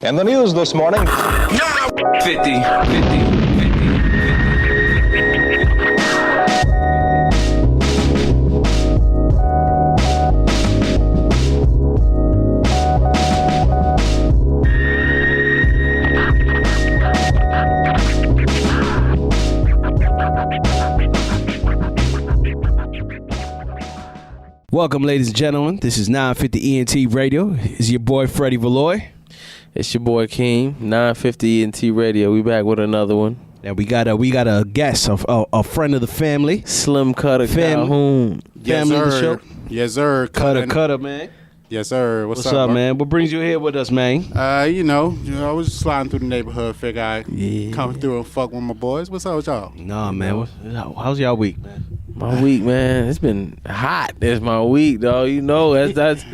And the news this morning. 50. Welcome, ladies and gentlemen. This is 950 Ent Radio. It's your boy Freddie Valoy. It's your boy King, 950 Ent Radio. We back with another one. And we got a guest, a friend of the family, Slim Cutter Calhoun. Family of the show. Yes, sir. Cutter, man. Yes, sir. What's up, bro? man? What brings you here with us, man? I was sliding through the neighborhood. Figure I'd come through and fuck with my boys. What's up with y'all? Nah, man. How's y'all week, man? My week, man. It's been hot. It's my week, dog. You know, that's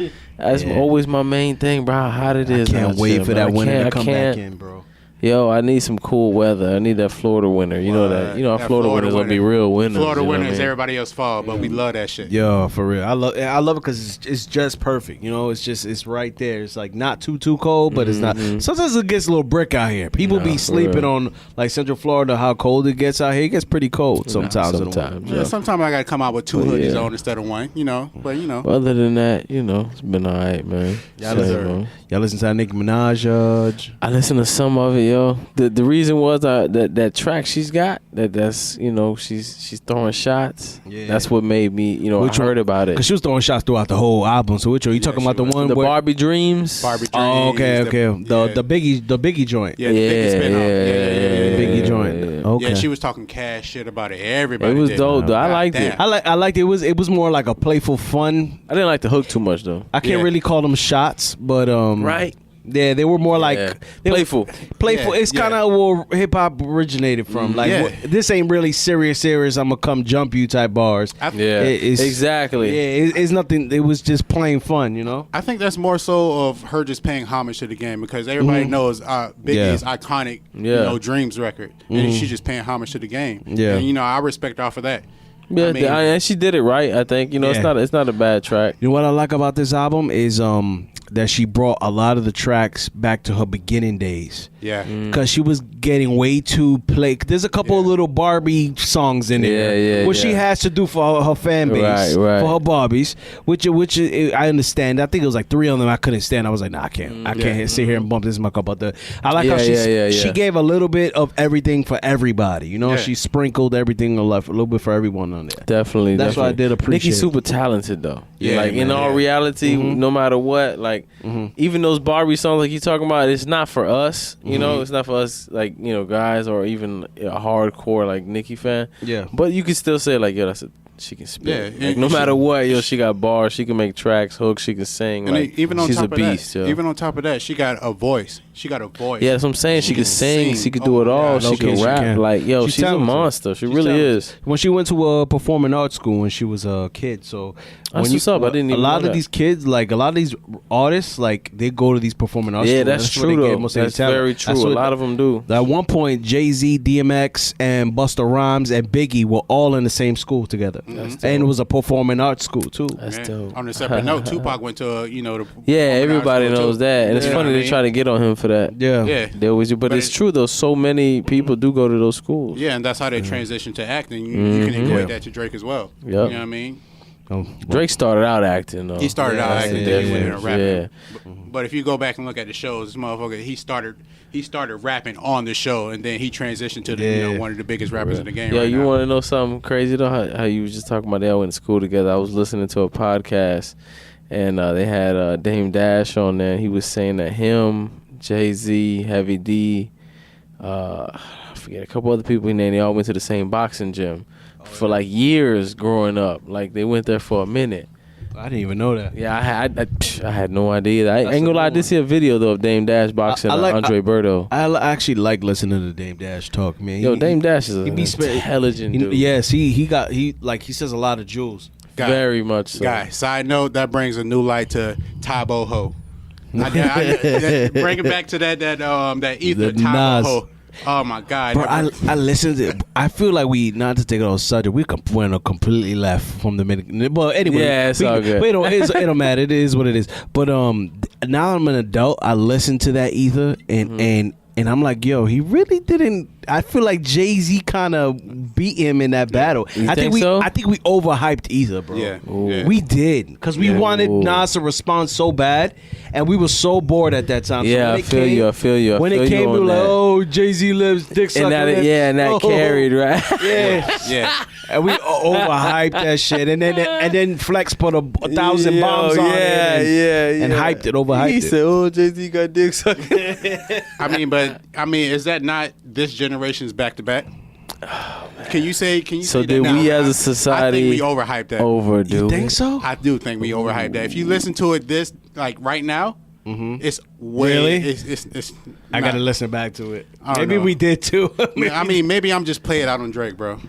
always my main thing, bro. How hot it is. I can't wait for that winter to come back in, bro. Yo, I need some cool weather. I need that Florida winter. You know that. You know, Florida winter's gonna be real winter. Florida winter is everybody else's fault, but we love that shit. Yo, for real. I love it because it's just perfect. You know, it's right there. It's like not too cold, but it's not. Sometimes it gets a little brick out here. People be sleeping on like Central Florida, how cold it gets out here. It gets pretty cold sometimes. Sometimes I gotta come out with two hoodies on instead of one. But other than that, it's been all right, man. Y'all listen to that Nicki Minaj? I listen to some of it, yo. The reason was that track she's got that's she's throwing shots. Yeah. That's what made me I heard about it because she was throwing shots throughout the whole album. So which one? You talking about the one the where Barbie Dreams? Barbie Dreams. Oh, okay. The Biggie joint. Yeah, the Biggie spin-off. Yeah. Biggie joint. Okay. Yeah, she was talking cash shit about it. Everybody. It was dope, though. I liked it. I liked it. It was more like a playful fun. I didn't like the hook too much though. I can't really call them shots, but right. Yeah, they were more like playful. Playful. It's kind of where hip hop originated from. This ain't really serious. I'm gonna come jump you type bars. Exactly. Yeah, it's nothing. It was just plain fun, I think that's more so of her just paying homage to the game because everybody knows Biggie's iconic, Dreams record, and she's just paying homage to the game. Yeah, and I respect her for that. Yeah, and she did it right. I think it's not a bad track. You know what I like about this album is that she brought a lot of the tracks back to her beginning days. Yeah, because she was getting way too There's a couple of little Barbie songs in there, which she has to do for her fan base, right. for her Barbies, which I understand. I think it was like 3 of them I couldn't stand. I was like, nah, I can't sit here and bump this muck up. But I like how she gave a little bit of everything for everybody. She sprinkled everything a little bit for everyone on there. Definitely, that's what I did appreciate. Nicki's super talented though. Yeah, like in all reality, no matter what, like even those Barbie songs like you talking about, it's not for us. It's not for us like guys or even a hardcore like Nicki fan. Yeah, but you can still say like she can spit. Yeah, like, no matter what, she got bars. She can make tracks, hooks. She can sing. And like, even on she's top a beast. Of that, even on top of that, she got a voice. Yeah, that's what I'm saying. She can sing. She can do it all. She can rap. Like she's a monster. She really is. When she went to a performing arts school when she was a kid, so what's up? I didn't even know of these kids, like a lot of these artists, like they go to these performing arts schools. Yeah, that's true though. That's very true. A lot of them do. At one point, Jay-Z, DMX, and Busta Rhymes and Biggie were all in the same school together, and it was a performing arts school too. That's dope. On a separate note, Tupac went to everybody knows that, and it's funny they try to get on him for that. Yeah. They always do, but it's true though. So many people do go to those schools. Yeah, and that's how they transition to acting. You can equate that to Drake as well. Yep. You know what I mean? Drake started out acting though. He started out acting, then he went into rapping. Yeah. But if you go back and look at the shows, this motherfucker, he started rapping on the show, and then he transitioned to one of the biggest rappers in the game. Yeah, right you now. want to know something crazy though? How you was just talking about they all went to school together. I was listening to a podcast, and they had Dame Dash on there. He was saying that him, Jay-Z, Heavy D, I forget a couple other people in there. They all went to the same boxing gym for like years growing up. Like they went there for a minute. I didn't even know that. Yeah, I had no idea. I ain't gonna lie. I did see a video though of Dame Dash boxing Andre Berto. I actually like listening to Dame Dash talk, man. Dame Dash is an intelligent dude. Yes, he says a lot of jewels. Very much so. Guy, side note, that brings a new light to Tabo Ho. Bring it back to that ether Tabo Ho. Oh my God, bro! I listened to. I feel like we not to take it on subject. We went completely left from the minute. But anyway, yeah, it's all good. But it don't matter. It is what it is. But now I'm an adult. I listen to that Ether and I'm like, yo, he really didn't. I feel like Jay-Z kind of beat him in that battle. I think we overhyped Ether, bro. Yeah. We did, because we wanted Nas to respond so bad, and we were so bored at that time. Yeah, so I feel you. When it came, we were like, oh, Jay-Z lives dick sucking. And that carried, right? Yeah. And we overhyped that shit, and then Flex put 1,000 bombs on it, and hyped it, overhyped it. He said, "Oh, Jay-Z got dick sucking." I mean, is that not this generation's back to back? Can you say? So did we as a society? I think we overhyped that. Overdo. You think so? I do think we overhyped that. If you listen to it right now, it's way. Really? It's I gotta listen back to it. Maybe we did too. I mean, maybe I'm just playing out on Drake, bro.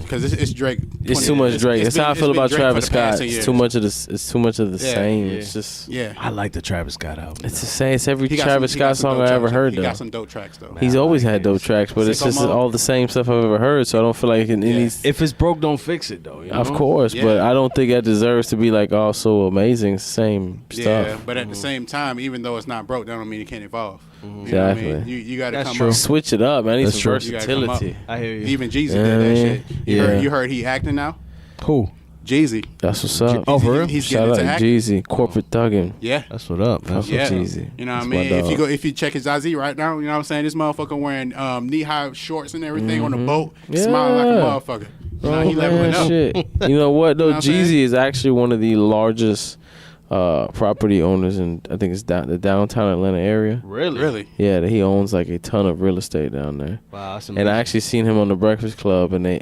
Because it's Drake. It's too much Drake. That's how I feel about Travis Scott. It's too much of this. It's too much of the same. It's just. Yeah. I like the Travis Scott album. It's the same. It's every Travis Scott song I ever heard. He got some dope tracks though. He's always had dope tracks, but it's just all the same stuff I've ever heard. So I don't feel like it needs. If it's broke, don't fix it though. You know? Of course, but I don't think that deserves to be like all so amazing. It's the same stuff. Yeah, but at the same time, even though it's not broke, that don't mean it can't evolve. Exactly. You know what I mean? You got to come true. up. Switch it up, man. I need some true. versatility. I hear you. Even Jeezy did that shit. Yeah. You heard he acting now? Who? Jeezy. That's what's up. Oh, for real? He's Shout getting out into to acting. Jeezy, corporate thugging. Yeah. That's what up. That's Yeah. Jeezy. You know what I That's mean? my dog. If you check his IZ right now, you know what I'm saying? This motherfucker wearing knee-high shorts and everything on the boat, smiling like a motherfucker. He leveling up. Shit. You know what though? You know what I'm Jeezy saying? is actually one of the largest property owners in, I think it's the downtown Atlanta area. Really? Yeah, he owns like a ton of real estate down there. Wow, that's And I actually seen him on the Breakfast Club, and they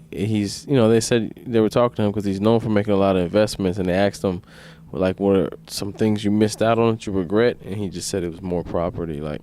said they were talking to him because he's known for making a lot of investments, and they asked him, like, what are some things you missed out on that you regret? And he just said it was more property, like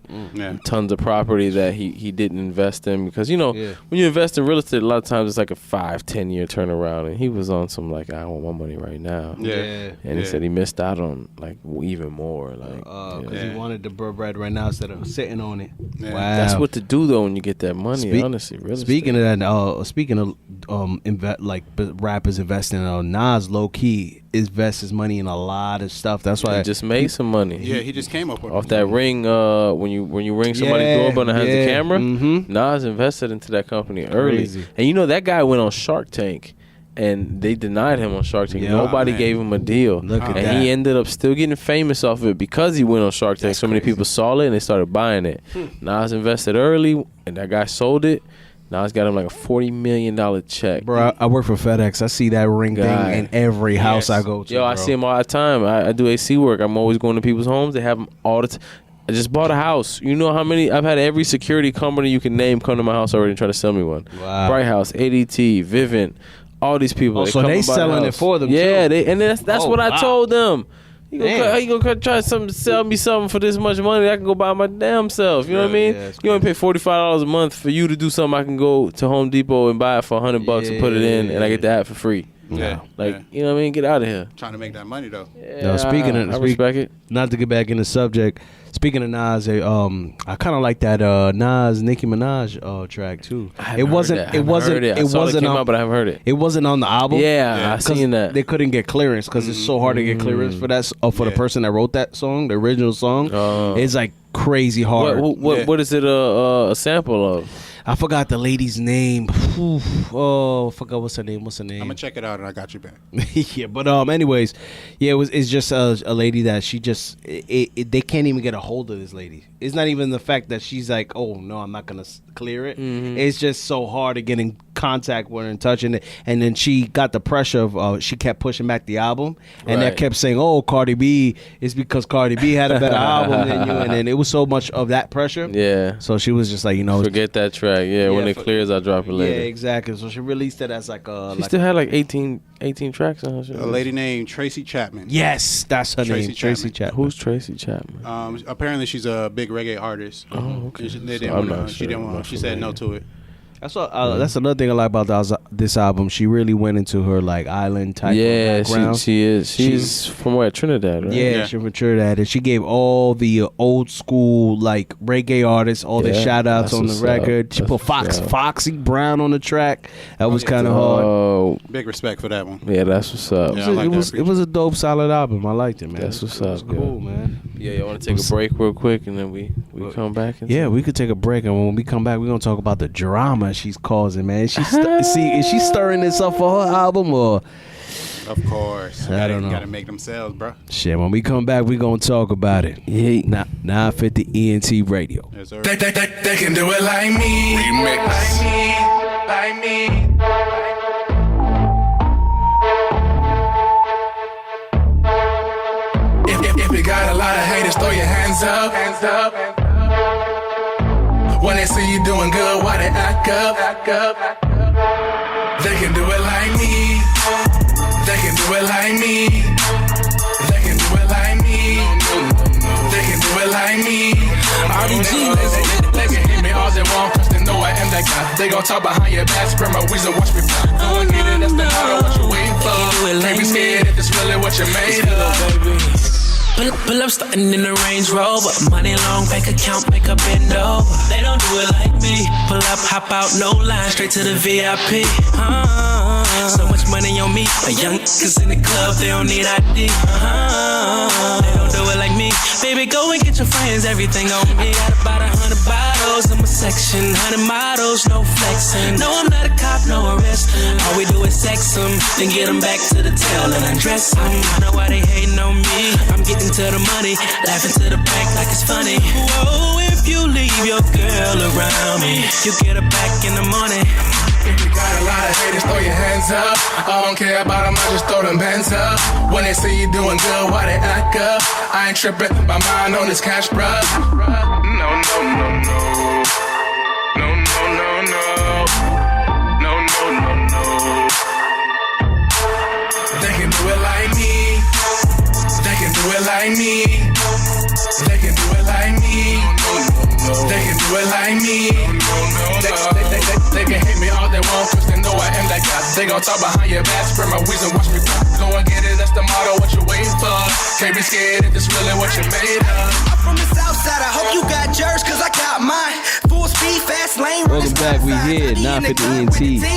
tons of property that he didn't invest in, because when you invest in real estate, a lot of times it's like a 5-10 year turnaround, and he was on some like, I want my money right now. And he said he missed out on like even more, like because he wanted the bread right now instead of sitting on it. Yeah. Wow, that's what to do though when you get that money. Honestly, real speaking estate. of that, speaking of rappers investing, Nas low key invests his money in a lot of stuff. That's why he just made some money. Yeah, he just came up with off that ring. When you ring somebody's doorbell and has the camera, Mm-hmm. Nas invested into that company early. Crazy. And that guy went on Shark Tank, and they denied him on Shark Tank. Nobody gave him a deal. Look at and that. he ended up still getting famous off of it because he went on Shark Tank. So many people saw it and they started buying it. Nas invested early, and that guy sold it. Nas got him like a $40 million check. Bro, I work for FedEx. I see that ring thing in every house I go to. I see him all the time. I do AC work. I'm always going to people's homes. They have them all the time. I just bought a house. You know how many? I've had every security company you can name come to my house already and try to sell me one. Wow. Bright House, ADT, Vivint, all these people. So they selling it for them too. Yeah, that's what I told them. You gonna try to sell me something for this much money that I can go buy my damn self? You know what I mean? You only pay $45 a month for you to do something. I can go to Home Depot and buy it for $100 and put it in, and I get that for free. You know what I mean? Get out of here. Trying to make that money though. No, I respect it. Not to get back in the subject. Speaking of Nas, I kind of like that Nas Nicki Minaj track too. It wasn't on, but I haven't heard it. It wasn't on the album. Yeah, I seen that. They couldn't get clearance because it's so hard to get clearance for that. For the person that wrote that song, the original song, it's like crazy hard. What is it a sample of? I forgot the lady's name. I forgot what's her name. I'm gonna check it out and I got you back. Yeah, but anyways, it's just a lady that she just they can't even get a hold of this lady. It's not even the fact that she's like, oh no, I'm not gonna clear it. It's just so hard to get in contact with her and touching it. And then she got the pressure of she kept pushing back the album, and that kept saying, oh, Cardi B, it's because Cardi B had a better album than you, and then it was so much of that pressure. Yeah. So she was just like, forget that track. Yeah, when it clears, I'll drop it later. Yeah, exactly. So she released it as like a. She still had like 18 tracks on her shit. A lady named Tracy Chapman. Yes, that's her name. Tracy Chapman. Who's Tracy Chapman? Apparently she's a big reggae artist. Oh, okay. She didn't want. She said no to it. That's another thing I like about this album. She really went into her like island type of background. She is. She's from where? Trinidad, right? Yeah, she's from Trinidad, and she gave all the old school like reggae artists all the shout outs on the record. She put Foxy Brown on the track. That was kind of hard. Big respect for that one. Yeah, that's what's up. Yeah, it was a dope, solid album. I liked it, man. That's what's up. It was cool, man. Yeah, you want to take a break real quick, and then we come back. Yeah, we could take a break, and when we come back, we're gonna talk about the drama she's causing, man. Is she stirring this up for her album, or? Of course. I don't know. Gotta make themselves, bro. Shit, when we come back, we gonna talk about it. Yeah. 950 Ent Radio. Yes, sir. They can do it like me. Remix. Like me. If you got a lot of haters, throw your hands up. When they see you doing good, why they act up? They can do it like me. They can do it like me. They can do it like me. They can do it like me. They can hit me all they want, cause they know I am that guy. They gon' talk behind your back, spread my weasel, watch me fly. Go and get it, that's the motto, what you waiting for. Can't be scared if it's really what you made of. Pull up, starting in the Range Rover. Money long, bank account, make a bend over. They don't do it like me. Pull up, hop out, no line, straight to the VIP. So much money on me. A young niggas in the club, they don't need ID. They don't do it like me. Baby, go and get your friends, everything on me. Got about 100 bottles in my section, 100 models, no flexing. No, I'm not a cop, no arrest. All we do is sex them, then get them back to the tail and undress them. I know why they hating on me. I'm getting to the money, laughing to the bank like it's funny. Whoa, if you leave your girl around me, you get her back in the morning. If you got a lot of haters, throw your hands up. I don't care about them, I just throw them bands up. When they see you doing good, why they act up? I ain't tripping, my mind on this cash, bruh. No. They can do it like me. They can do it like me. They can do it like me. They can do it like me. They can hate me all they want, cause they know I am that guy. They gon' talk behind your back, spread my weasel, watch me fly. Go and get it, that's the motto, what you waiting for. Can't be scared if it's really what you made of. I'm from the south side, I hope you got yours, cause I got mine. Full speed, fast lane. Welcome back, we here, 950 ENT.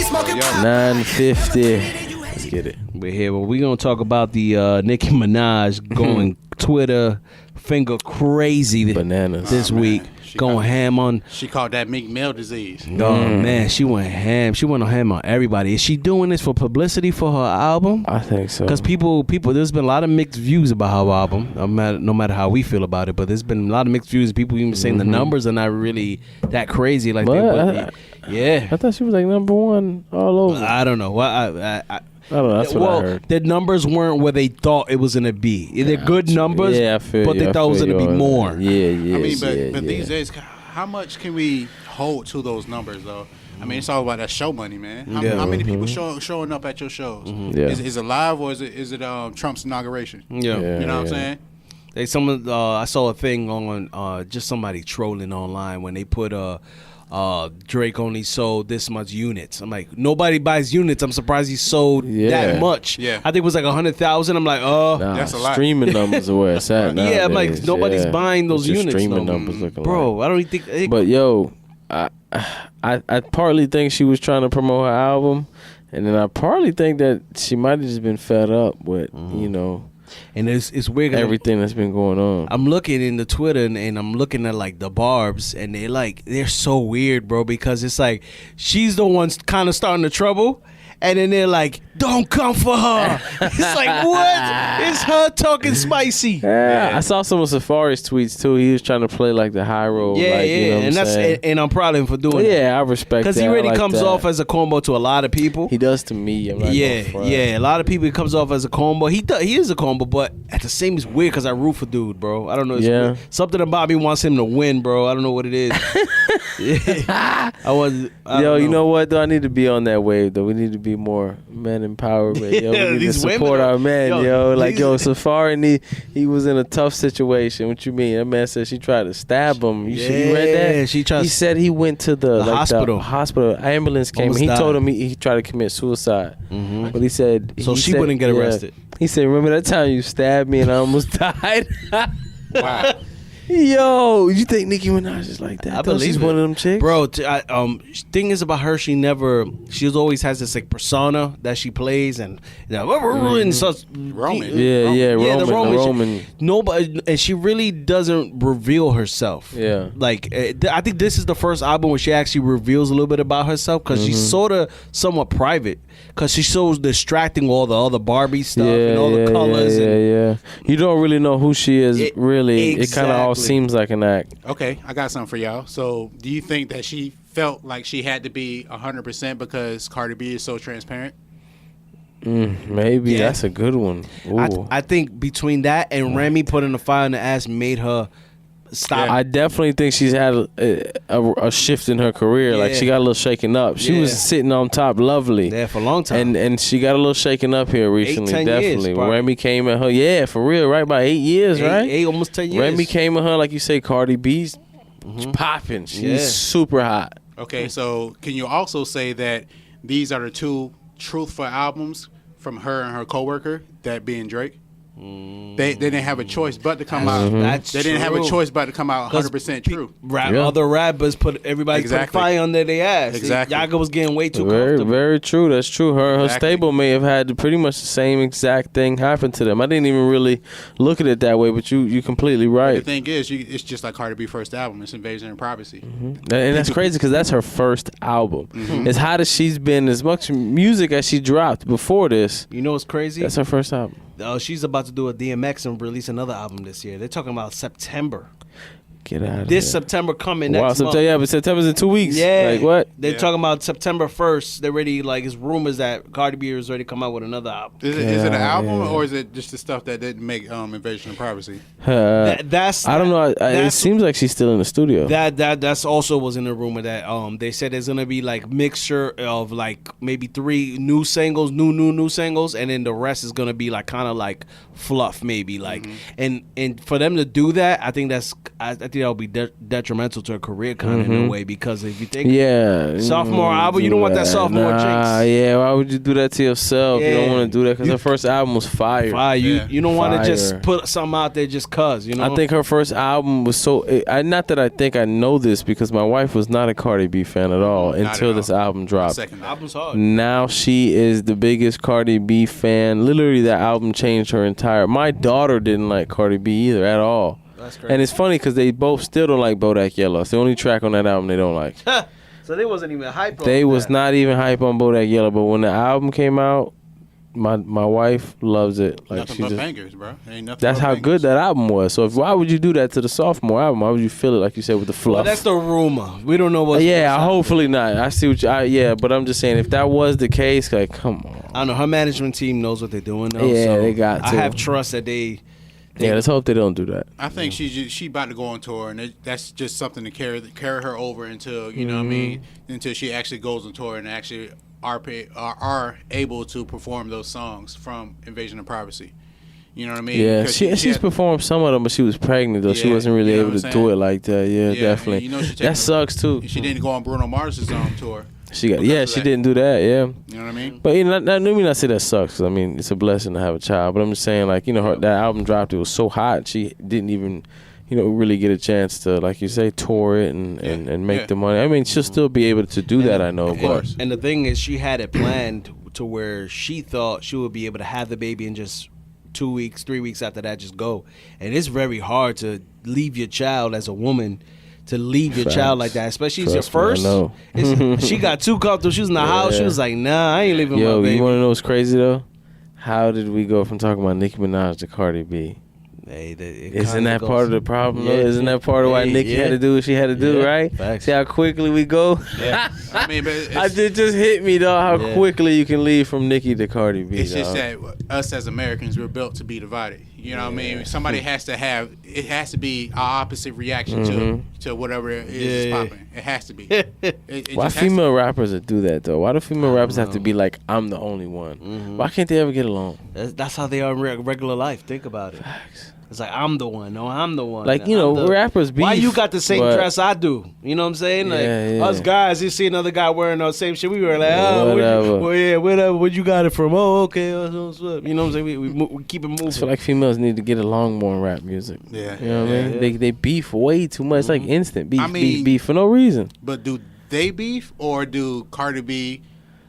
950. Let's get it. We're here. Well, we're going to talk about the Nicki Minaj going Twitter finger crazy bananas this week. Going ham on. She called that Meek Mill disease. Oh man, she went ham. She went on ham on everybody. Is she doing this for publicity for her album? I think so. Because people, there's been a lot of mixed views about her album. No matter how we feel about it, but there's been a lot of mixed views. People even saying the numbers are not really that crazy. Like yeah. I thought she was like #1 all over. I don't know. I don't know. That's what I heard. The numbers weren't where they thought it was gonna be. They're good numbers, I feel but they thought it was gonna be more. Yeah. I mean, but these days, how much can we hold to those numbers, though? I mean, it's all about that show money, man. How many people showing up at your shows? Is it live or is it Trump's inauguration? Yeah. You know what I'm saying? I saw a thing on just somebody trolling online when they put Drake only sold this much units. I'm like, nobody buys units. I'm surprised he sold that much. Yeah. I think it was like 100,000. I'm like, that's a lot. Streaming numbers are where it's at now. Yeah, I'm like, nobody's buying those units. Streaming numbers looking bro, like. I don't even think. But yo, I partly think she was trying to promote her album, and then I partly think that she might have just been fed up with and it's weird. Everything that's been going on. I'm looking in the Twitter and I'm looking at like the barbs, and they're so weird, bro, because it's like she's the one kind of starting the trouble. And then they're like, don't come for her. It's like, what? It's her talking spicy. Yeah. I saw some of Safari's tweets, too. He was trying to play like the high road. Yeah, You know and I'm proud of him for doing that. Yeah, I respect that. Because he really comes off as a combo to a lot of people. He does to me. I'm not a lot of people, he comes off as a combo. He is a combo, but at the same, it's weird because I root for dude, bro. I don't know. It's weird. Something about me wants him to win, bro. I don't know what it is. You know what, though? I need to be on that wave, though. We need to be be more men empowerment. Yo, we need to these support women our men, yo. Like, these- Safari, he was in a tough situation. What you mean? That man said she tried to stab him. You read that? He said he went to the hospital. The hospital. Ambulance came. Almost He died. told him he tried to commit suicide. Mhm. But he said she wouldn't get arrested. He said, "Remember that time you stabbed me and I almost died?" Wow. Yo, you think Nicki Minaj is like that? I believe she's it. one of them chicks, Bro, thing is about her, she always has this like persona that she plays and and such Roman. the Roman. Nobody, and she really doesn't reveal herself. Yeah. Like I think this is the first album where she actually reveals a little bit about herself because she's sort of somewhat private because she's so distracting all the other Barbie stuff and all the colors. Yeah. You don't really know who she is. Really, it kind of all Exactly. seems like an act. Okay, I got something for y'all. So, do you think that she felt like she had to be 100% because Cardi B is so transparent? Maybe that's a good one. Ooh. I think between that and Remy putting the fire in the ass made her stop. I definitely think she's had a shift in her career. Like, she got a little shaken up. She was sitting on top lovely. There for a long time. And she got a little shaken up here recently. 10 definitely. years, When Remy came at her, for real, right? About 8 years, right? Almost 10 years. Remy came at her, like you say, Cardi B's popping. She's super hot. Okay, so can you also say that these are the two truthful albums from her and her coworker, that being Drake? They didn't have a choice but to come out. That's They didn't have a true. choice but to come out 100% true. Other rappers put everybody put fire under their ass. Exactly. Yaga was getting way too Very, comfortable. very true. That's true. Her Exactly. stable may have had pretty much the same exact thing happen to them. I didn't even really look at it that way, but you completely The right. thing is, it's just like Cardi B's first album. It's Invasion and Privacy. And that's crazy because that's her first album. As hot as she's been, as much music as she dropped before this, You know what's crazy? that's her first album. She's about to do a DMX and release another album this year. They're talking about September. Get out of This here. September coming Wow, next month. September, yeah, but September's in 2 weeks. Yeah, Like what? They're talking about September 1st. They're ready. Like it's rumors that Cardi B is ready to come out with another album. Is it an album or is it just the stuff that didn't make Invasion and Privacy? That's I don't know. It that's- seems like she's still in the studio. That's also was in the rumor that they said there's gonna be like mixture of like maybe 3 new singles, new singles, and then the rest is gonna be like kind of like fluff maybe like and for them to do that, I think that'll be detrimental to her career kind of in a way because if you think sophomore album, you don't want that sophomore jinx. Yeah, why would you do that to yourself? You don't Yeah. want to do that because her first album was fire. You don't want to just Fire. put something out there just cause you know. I think her first album was so. Not that I think I know this because my wife was not a Cardi B fan at all until at this all. album dropped. Second that. album's hard. Now she is the biggest Cardi B fan. Literally, that album changed her entire. My daughter didn't like Cardi B either at all. That's crazy. And it's funny because they both still don't like Bodak Yellow. It's the only track on that album they don't like. So they wasn't even hype. They was not even hype on Bodak Yellow, but when the album came out, my wife loves it. Like Nothing she but just. bangers, bro. Ain't nothing. That's but how bangers. good that album was. So why would you do that to the sophomore album? Why would you feel it like you said with the fluff? Well, that's the rumor. We don't know what's Hopefully not. I see what you. But I'm just saying if that was the case, like come on. I don't know. Her management team knows what they're doing. Though, Yeah, so they got to. I have trust that they let's hope they don't do that. I think she about to go on tour, and that's just something to carry her over until you know what I mean, until she actually goes on tour and actually are able to perform those songs from Invasion of Privacy. You know what I mean? Yeah, Because she's had- performed some of them, but she was pregnant though. She Yeah, wasn't really you know able what to I'm do saying? it like that. Yeah, Yeah, definitely. you know she taking That sucks too. She didn't go on Bruno Mars's tour. She got. because Yeah, of she that. didn't do that. Yeah. You know what I mean? But let me not say that sucks. 'Cause, I mean, it's a blessing to have a child. But I'm just saying, like, that album dropped. It was so hot. She didn't even, really get a chance to, like you say, tour it and make the money. I mean, she'll still be able to do that. I know, Of course. And the thing is, she had it planned to where she thought she would be able to have the baby in just 2 weeks, 3 weeks after that, just go. And it's very hard to leave your child as a woman. To leave your child like that, especially it's your Trust me, I first. know. She got too comfortable. She was in the house. She was like, "Nah, I ain't leaving my baby." You want to know what's crazy though? How did we go from talking about Nicki Minaj to Cardi B? Hey, Isn't that part of the problem? though? Isn't that part of why Nicki had to do what she had to do, right? Facts. See how quickly we go? Yeah. I mean, but It just hit me, though, how quickly you can leave from Nicki to Cardi B. it's just dog. that us as Americans, we're built to be divided. You know what I mean? Somebody has to have, it has to be an opposite reaction to whatever it is popping. It has to be. Why female rappers that do that though? Why do female rappers have to be like, I'm the only one? Why can't they ever get along? That's how they are in regular life. Think about it. Facts. It's like, I'm the one. No, I'm the one. Like, you know, rappers beef. Why you got the same dress I do? You know what I'm saying? Like, us guys, you see another guy wearing the same shit. We were like, whatever. Whatever. Where you got it from? Oh, okay. You know what I'm saying? We keep it moving. I feel like females need to get along more in rap music. Yeah. You know what I mean? They beef way too much. It's like instant beef, beef for no reason. But do they beef, or do Cardi B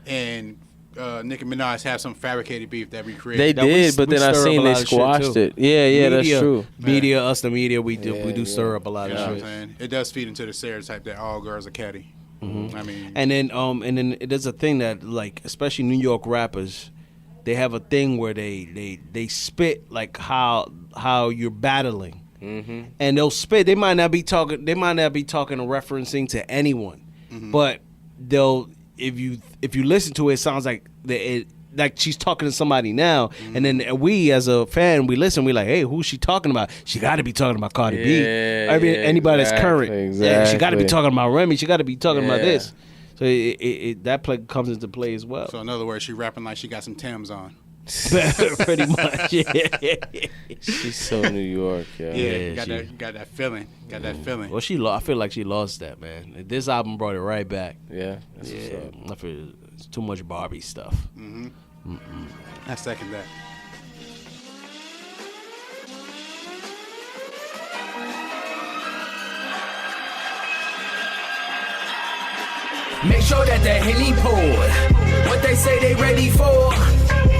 and Nicki Minaj have some fabricated beef that we created? They did, but then I seen they squashed it. Yeah, that's true. Media, us the media, we do stir up a lot of shit. What I'm saying? It does feed into the stereotype that all girls are catty. I mean, and then there's a thing that, like, especially New York rappers, they have a thing where they spit like how you're battling, and they'll spit. They might not be talking or referencing to anyone, but they'll. If you listen to it, it sounds like like she's talking to somebody now, and then we as a fan, we listen, we like, hey, who's she talking about? She got to be talking about Cardi B. I mean, anybody that's current. Exactly. Yeah, she got to be talking about Remy. She got to be talking about this. So that comes into play as well. So in other words, she rapping like she got some Timbs on. Pretty much. She's so New York. Got that feeling. Got that feeling. Well, I feel like she lost that, man. This album brought it right back. Yeah, that's what's up. I feel it's too much Barbie stuff. I second that. Make sure that the Henny poured. What they say they ready for.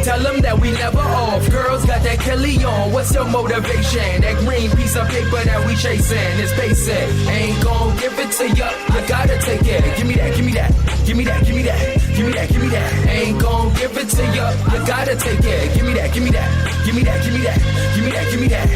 Tell them that we never off. Girls got that Kelly on. What's your motivation? That green piece of paper that we chasing is basic. Ain't gon' give it to ya. You gotta take it. Give me that, give me that. Give me that, give me that. Give me that, give me that. Ain't gon' give it to ya. You gotta take it. Give me that, give me that. Give me that, give me that. Give me that, give me that.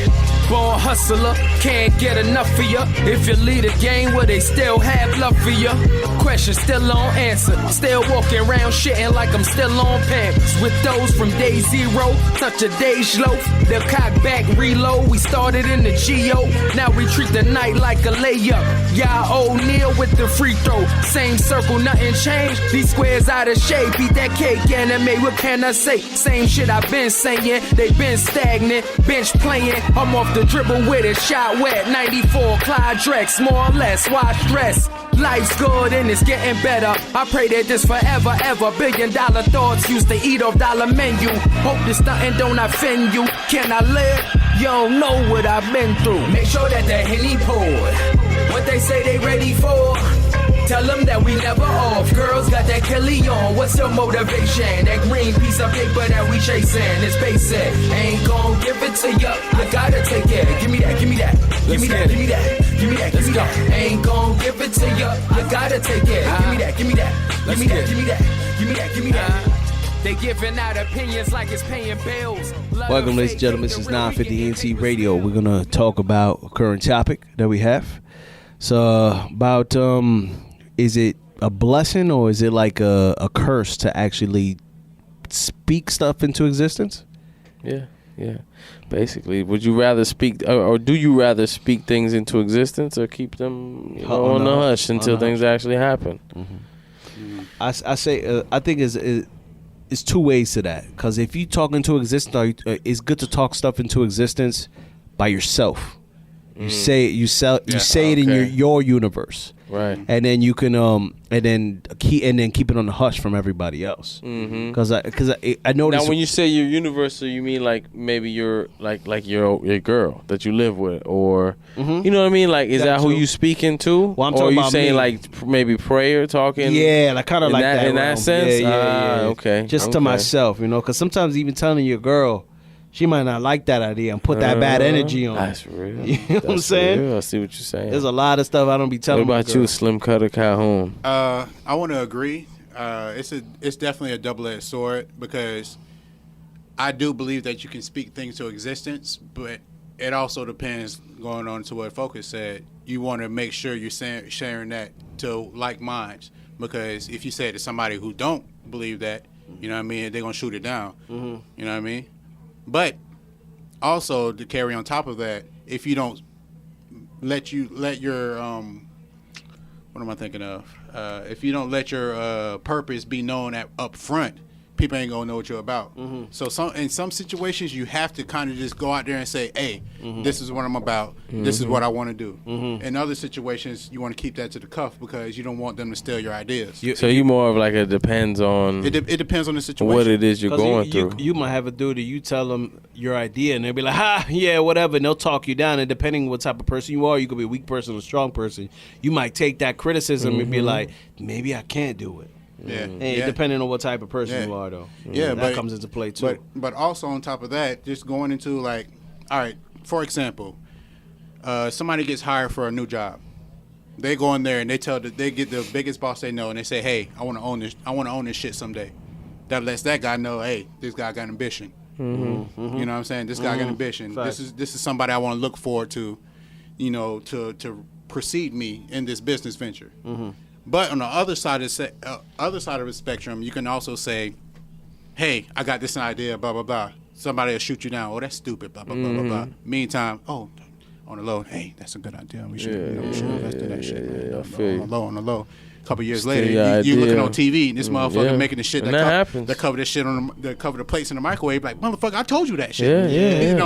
Born hustler, can't get enough of ya. If you lead a game where they still have love for ya. Question still on answer. Still walking around shitting like I'm still on Pampers. With those from day zero, touch a day's loaf. They'll cock back, reload. We started in the Geo. Now we treat the night like a layup. Y'all O'Neal with the free throw. Same circle, nothing changed. These squares out of shape. Eat that cake, anime, what can I say? Same shit I've been saying. They been stagnant. Bench playing. I'm off the dribble with it, shot wet, 94, Clyde Drex, more or less, why stress? Life's good and it's getting better. I pray that this forever, ever. $1 billion thoughts used to eat off dollar menu. Hope this nothing don't offend you. Can I live? You don't know what I've been through. Make sure that the Henny poured. What they say they ready for. Tell them that we never off. Girls got that Kelly on. What's your motivation? That green piece of paper that we chasing is basic. Ain't gon' give it to ya. You gotta take it. Give me that, give me that. Give me that, give me that. Give me that, give me that. Ain't gon' give it to ya. You gotta take it. Give me that, give me that. Give me that, give me that. Give me that, give me that. They giving out opinions like it's paying bills. Welcome, ladies and gentlemen. This is 950 Ent Radio. We're gonna talk about a current topic that we have. So about is it a blessing or is it like a curse to actually speak stuff into existence? Yeah. Basically, would you rather speak, or do you rather speak things into existence, or keep them on the hush until things actually happen? I say I think it's two ways to that. Because if you talk into existence, it's good to talk stuff into existence by yourself. You say it in your universe, right? And then you can keep it on the hush from everybody else. Because I noticed. Now, when you say your universe, you mean like maybe you're like your girl that you live with, or you know what I mean? Like, is that who you speaking to? Well, I'm talking or are you about saying me. Like maybe prayer, talking? Yeah, like kind of like that in that sense. Yeah. Okay. Just to myself, because sometimes even telling your girl, she might not like that idea and put that bad energy on. That's real. You know what I'm saying? Real. I see what you're saying. There's a lot of stuff I don't be telling. What about you, Slim Cutter Calhoun? I want to agree. It's definitely a double-edged sword, because I do believe that you can speak things to existence, but it also depends, going on to what Focus said, you want to make sure you're sharing that to like minds, because if you say it to somebody who don't believe that, you know what I mean, they're going to shoot it down. You know what I mean? But also to carry on top of that, if you don't let your what am I thinking of? If you don't let your purpose be known up front, people ain't gonna know what you're about. Mm-hmm. So in some situations, you have to kind of just go out there and say, "Hey, this is what I'm about. Mm-hmm. This is what I want to do." Mm-hmm. In other situations, you want to keep that to the cuff because you don't want them to steal your ideas. So you more of like it depends on. It depends on the situation. What it is you're going through. You might have a dude that you tell them your idea, and they'll be like, "Ha, yeah, whatever," and they'll talk you down. And depending what type of person you are, you could be a weak person or a strong person. You might take that criticism and be like, "Maybe I can't do it." Yeah. Hey, depending on what type of person you are, though. Yeah, that comes into play too. But also on top of that, just going into like, all right, for example, somebody gets hired for a new job. They go in there and they get the biggest boss they know, and they say, "Hey, I want to own this. I want to own this shit someday." That lets that guy know, "Hey, this guy got ambition." Mm-hmm. You know what I'm saying? This guy got ambition. Fact. This is somebody I want to look forward to, to precede me in this business venture. Mm-hmm. But on the other side of the spectrum, you can also say, "Hey, I got this idea, blah blah blah." Somebody will shoot you down. "Oh, that's stupid, blah blah blah blah blah." Meantime, "Oh, on the low, hey, that's a good idea. We should invest in that shit." On the low. A couple years later, you looking on TV and this motherfucker making the shit that cover this shit that cover the plates in the microwave. Like, motherfucker, I told you that shit.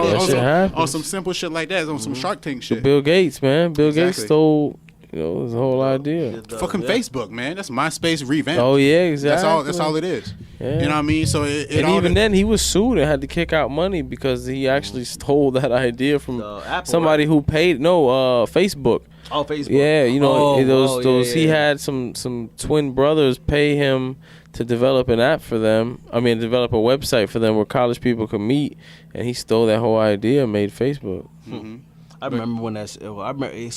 On some simple shit like that, on some Shark Tank shit. Bill Gates, man. Bill Gates stole. His whole idea. Fucking Facebook, man. That's MySpace revamped. Oh yeah, exactly. That's all it is. Yeah. You know what I mean? So then he was sued and had to kick out money because he actually stole that idea from somebody who paid. Facebook. Oh, Facebook. Yeah, those. He had some twin brothers pay him to develop an app for them. I mean, develop a website for them where college people could meet, and he stole that whole idea and made Facebook. Mm-hmm. I remember when it's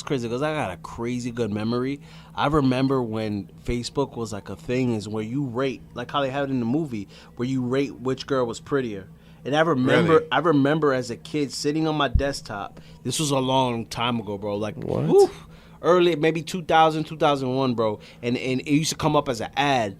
crazy because I got a crazy good memory. I remember when Facebook was like a thing, is where you rate, like how they have it in the movie, where you rate which girl was prettier. And I remember as a kid sitting on my desktop. This was a long time ago, bro. Like, early, maybe 2000, 2001, bro. And it used to come up as an ad.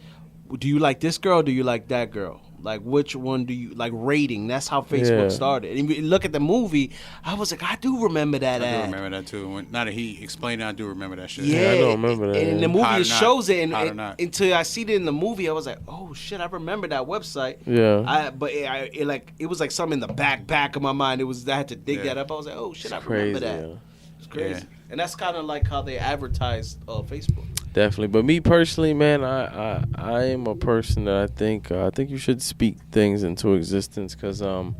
Do you like this girl? Or do you like that girl? Like, which one do you like? Rating. That's how Facebook started. And you look at the movie, I was like, I do remember that ad. I do remember that too. Now that he explained it, I do remember that shit. Yeah, I don't remember that. And in the movie, it shows it. And until I see it in the movie, I was like, oh shit, I remember that website. Yeah. But it was like something in the back of my mind. I had to dig that up. I was like, oh shit, I remember that. Yeah. It's crazy. Yeah. And that's kind of like how they advertised Facebook. Definitely, but me personally, man, I am a person that I think you should speak things into existence because I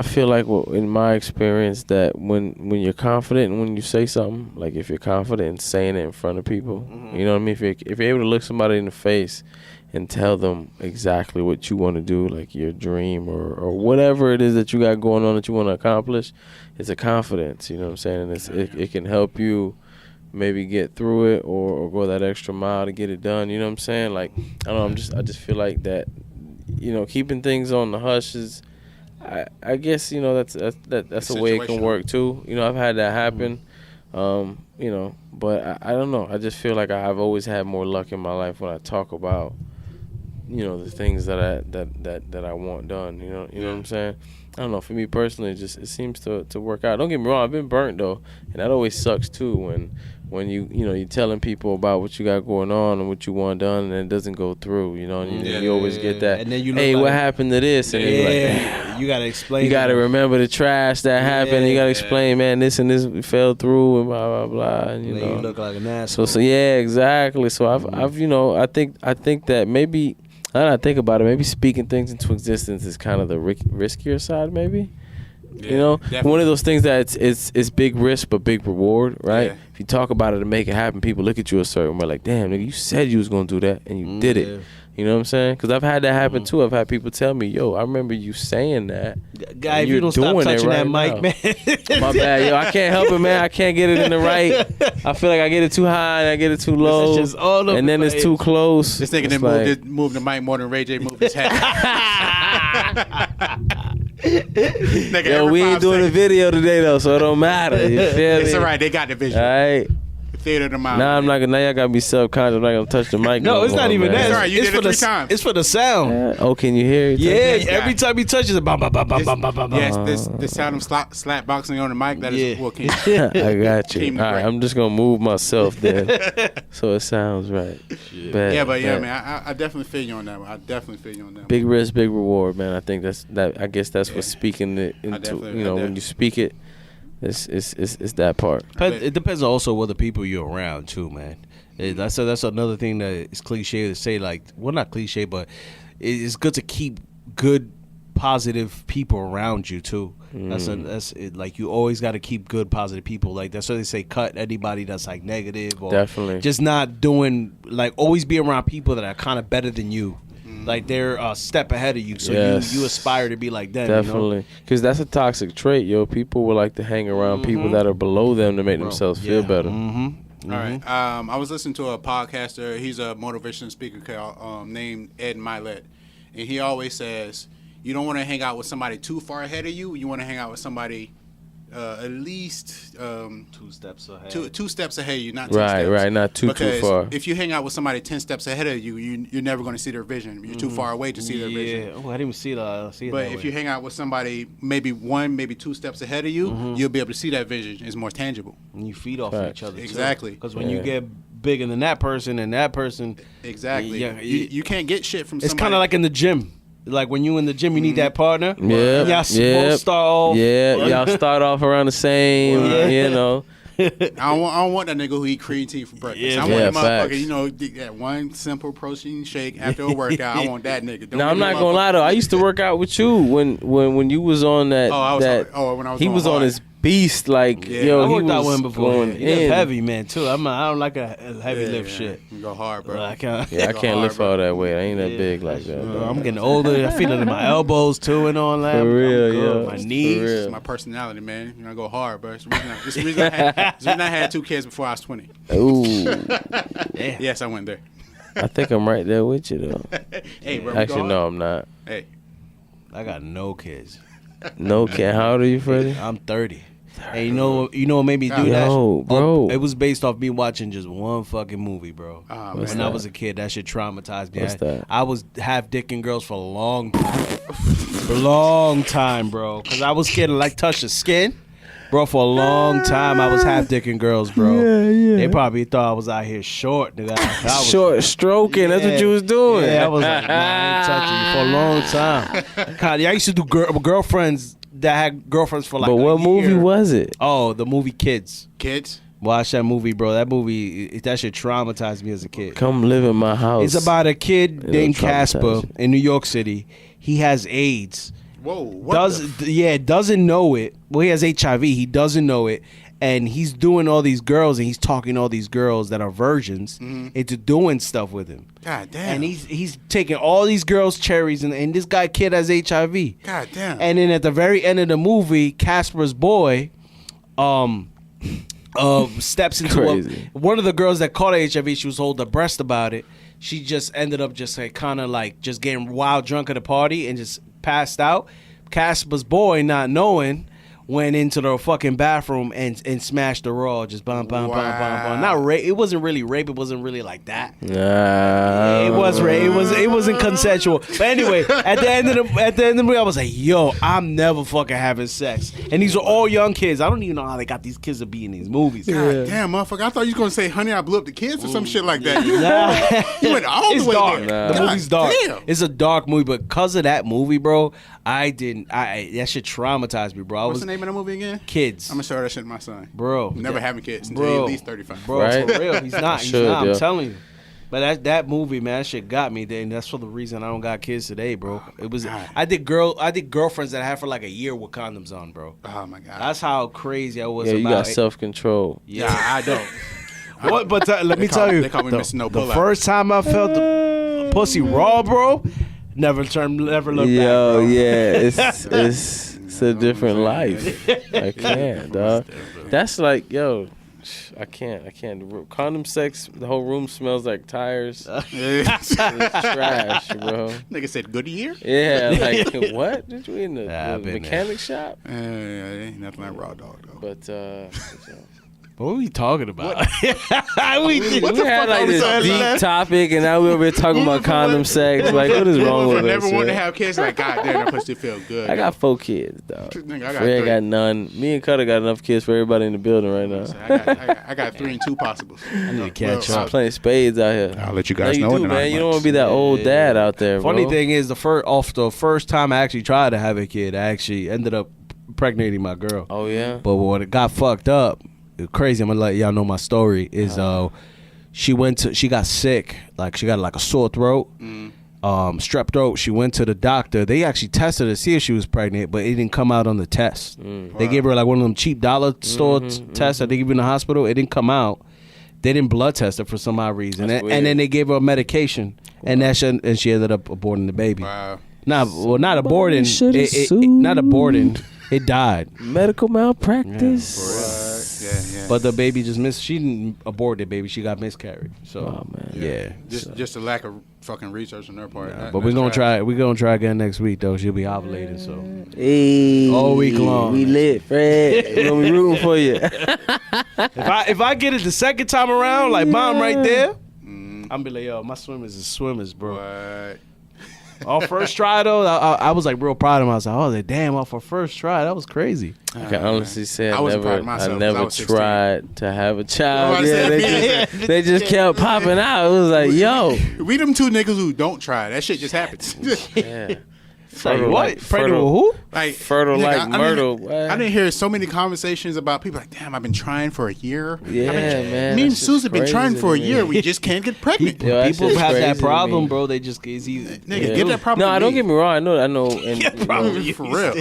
feel like in my experience that when you're confident and when you say something, like if you're confident in saying it in front of people, you know what I mean. If you're able to look somebody in the face and tell them exactly what you want to do, like your dream or whatever it is that you got going on that you want to accomplish, it's a confidence. You know what I'm saying? And it can help you maybe get through it or go that extra mile to get it done. You know what I'm saying? Like, I don't know, I just feel like that, keeping things on the hush is, I guess, that's a way it can work too. I've had that happen, but I don't know. I just feel like I've always had more luck in my life when I talk about, the things that I want done. You know what I'm saying? I don't know. For me personally, it seems to work out. Don't get me wrong. I've been burnt though, and that always sucks too. When you're telling people about what you got going on and what you want done, and it doesn't go through. And you always get that. And then hey, what happened to this? And you gotta explain. You gotta remember the trash that happened. You gotta explain, man, this and this fell through and blah blah blah. And you look like an asshole. So yeah, exactly. So I've I think that maybe. Now that I think about it, maybe speaking things into existence is kind of the riskier side, maybe. Yeah, definitely. One of those things that it's big risk but big reward, right? Yeah. If you talk about it and make it happen, people look at you a certain way, like, damn, nigga, you said you was gonna do that and you did it. You know what I'm saying? Because I've had that happen too. I've had people tell me, yo, I remember you saying that. Guy, if you don't stop touching that mic, man. My bad, yo. I can't help it, man. I can't get it in the right. I feel like I get it too high and I get it too low. Just all and then it's too close. This nigga didn't move the mic more than Ray J moved his hat. Yo, we ain't doing a video today, though, so it don't matter. You feel It's me? all right. They got the visual. All right. theater of the mind. Now y'all gotta be self-conscious. I'm not gonna touch the mic. No, it's not even that. It's all right, you did it 3 times. It's for the sound. Oh, can you hear it? Yeah, every time he touches it, bam, bam, bam, bam, bam, bam, bam. Yes, this sound of slap boxing on the mic. That is what came. I got you. Came All right, great. I'm just gonna move myself then, so it sounds right. Yeah, man, I definitely feel you on that one. Big risk, big reward, man. I think I guess that's what's speaking it into. When you speak it, it's that part. It depends also what the people you're around too, man. That's another thing that is cliche to say. Like, well, not cliche, but it's good to keep good, positive people around you too. Like, you always got to keep good, positive people. Like, that's why they say cut anybody that's like negative or definitely just not doing, like, always be around people that are kind of better than you. Like, they're a step ahead of you, so you aspire to be like them. Definitely, because that's a toxic trait, yo. People would like to hang around people that are below them to make themselves feel better. All right. I was listening to a podcaster. He's a motivational speaker named Ed Milet, and he always says, you don't want to hang out with somebody too far ahead of you. You want to hang out with somebody at least 2 steps ahead. Two steps ahead of you, not 10 steps. Right, not too far. If you hang out with somebody 10 steps ahead of you, you're never going to see their vision. You're too far away to see their vision. Oh, I didn't even see it. But if you hang out with somebody maybe 1, maybe 2 steps ahead of you, you'll be able to see that vision. It's more tangible. And you feed off of each other. Exactly. Because when you get bigger than that person and that person. Exactly. You can't get shit from somebody. It's kind of like in the gym. Like, when you in the gym, you need that partner. Yeah, y'all start off. Yeah, y'all start off around the same. You know. I don't want that nigga who eat cream tea for breakfast. I want that motherfucker, that one simple protein shake after a workout. I want that nigga. Now, I'm not gonna lie though. I used to work out with you when you was on that. When I was he was on his beast, like, yo, I he worked was out with him before. going He in. heavy, man, too. I don't like a heavy lift shit. You go hard, bro. I can't lift all that weight. I ain't that big like that. I'm getting older. I feel it in my elbows too and all that. For real, yeah. My knees. It's my personality, man. I go hard, bro. It's the reason I had 2 kids before I was 20. Ooh. Yes, I went there. I think I'm right there with you though. Hey, bro. Actually, no, I'm not. Hey, I got no kids. No kid. How old are you, Freddie? I'm 30. And you know what made me do that? Bro. It was based off me watching just one fucking movie, bro. When I was a kid, that shit traumatized me. What's that? I was half dicking girls for a long time, bro. Because I was scared to like touch the skin. Bro, for a long time, I was half dicking girls, bro. Yeah. They probably thought I was out here short, nigga. Short stroking, that's what you was doing. Yeah, I was like, I ain't touching you for a long time. God, I used to do girlfriends that had girlfriends for like But what movie was it? Oh, the movie Kids. Kids? Watch that movie, bro. That movie, that shit traumatized me as a kid. Come live in my house. It's about a kid named Casper in New York City. He has AIDS. Whoa. Doesn't know it. Well, he has HIV. He doesn't know it. And he's doing all these girls, and he's talking all these girls that are virgins into doing stuff with him. God damn. And he's taking all these girls' cherries, and this kid has HIV. God damn. And then at the very end of the movie, Casper's boy, steps into one of the girls that caught HIV. She was holding her breast about it. She just ended up just like kind of like just getting wild drunk at a party and just passed out. Casper's boy, not knowing, went into the fucking bathroom and smashed the raw. Just bum. Not rape. It wasn't really rape. It wasn't really like that. It was rape. It wasn't consensual. But anyway, at the end of the movie, I was like, yo, I'm never fucking having sex. And these are all young kids. I don't even know how they got these kids to be in these movies. God damn, motherfucker! I thought you was gonna say, "Honey, I blew up the kids" or some shit like that. You went all the way dark. there. The movie's dark. Damn. It's a dark movie, but because of that movie, bro, that shit traumatized me, bro. What's the name of the movie again? Kids. I'm gonna show that shit to my son. Bro. Never having kids until he's at least 35. Bro, Right? for real. He's not. I'm telling you. But that movie, man, that shit got me. And that's for the reason I don't got kids today, bro. It was I did girlfriends that I had for like a year with condoms on, bro. Oh my god. That's how crazy I was. Yeah, you about got self-control. Yeah, I don't. Let me tell you, they call me Mr. No the Pullout. first time I felt the pussy raw, bro, never looked back. Yo, Bro. yeah, it's a different life. I can't, dog. That's like, yo, I can't. Condom sex, the whole room smells like tires. It's trash, bro. Nigga said Goodyear? Yeah, like, what? Did you in the mechanic shop? Ain't nothing like raw dog, though. But, What are we talking about? we had like this deep topic, and now we're over here talking about condom sex. Like, what is wrong with us? Never want to have kids. Like, God damn, that pussy feel good. I got 4 kids, dog. I got none. Me and Cutter got enough kids for everybody in the building right now. I got 3 and 2 possibles. I need to catch up. I'm playing spades out here. I'll let you guys know. know. You do, man. You don't want to be that old dad out there, bro. Funny thing is, the first time I actually tried to have a kid, I actually ended up impregnating my girl. Oh yeah. But when it got fucked up, it was crazy. I'm gonna let y'all know my story. Is she got sick, like she got like a sore throat, strep throat. She went to the doctor. They actually tested her to see if she was pregnant, but it didn't come out on the test. They gave her like one of them cheap dollar store tests that they give you in the hospital. It didn't come out. They didn't blood test her for some odd reason, and then they gave her a medication, and she ended up aborting the baby. Wow. Not aborting. Not aborting. It died. Medical malpractice. Yeah. But the baby just missed. She didn't abort the baby. She got miscarried. So Just a lack of fucking research on their part. But we're gonna try. We're gonna try again next week though. She'll be ovulating. So hey, all week long. We lit, Fred. We're gonna be rooting for you. If I get it the second time around, like Mom right there, I'm be like, yo, my swimmers is swimmers, bro. What? Our first try though, I was like real proud of myself. I was like, damn, off our first try, that was crazy. I can honestly say I wasn't proud of myself, I never 16. tried to have a child. They just kept popping out. It was like, yo, we them 2 niggas who don't try. That shit just happens. yeah. Like, what? Pregnant with who? Like fertile, like Myrtle. I didn't hear so many conversations about people like, damn, I've been trying for a year. Yeah, man. Me and Susan been trying for a year. We just can't get pregnant. People have that problem, bro. They just get easy. Nigga, get that problem. No, don't get me wrong. I know. And, for real,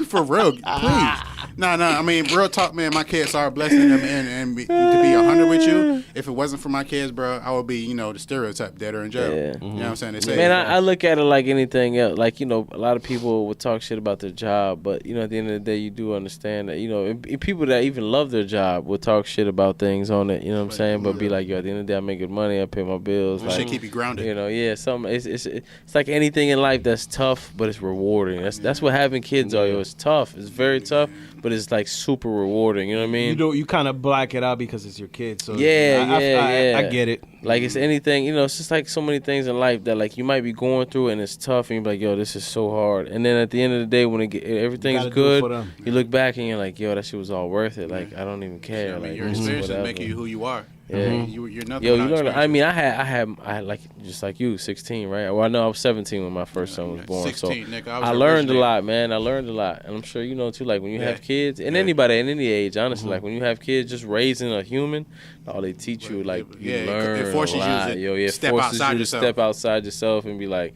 for real. Please. No. I mean, real talk, man. My kids are a blessing, and to be 100 with you. If it wasn't for my kids, bro, I would be, the stereotype dead or in jail. Yeah. You know what I'm saying? They say, man, I look at it like anything else. Like, a lot of people would talk shit about their job, but at the end of the day, you do understand that and people that even love their job will talk shit about things on it. You know what I'm saying? But be like, yo, at the end of the day, I make good money, I pay my bills. That shit keep you grounded. It's like anything in life that's tough, but it's rewarding. That's what having kids are. Yo, it's tough. It's very tough, but it's like super rewarding. You know what I mean? You kind of black it out because it's your kid. So yeah. I get it. Like it's anything, it's just like so many things in life that like you might be going through and it's tough, and you're like, yo, this is so hard. And then at the end of the day, when everything's good, you look back and you're like, yo, that shit was all worth it. Like I don't even care. Like your experiences make you who you are. Yeah, you're nothing. Yo, you learn. I mean, I had like just like you, 16, right? Well, I know I was 17 when my first son was born. 16, so nigga, I learned a lot, man. I learned a lot, and I'm sure you know too. Like when you have kids, and anybody at any age, honestly, like when you have kids, just raising a human, all they teach you, like you learn it forces a lot. step forces outside you to yourself. step outside yourself and be like,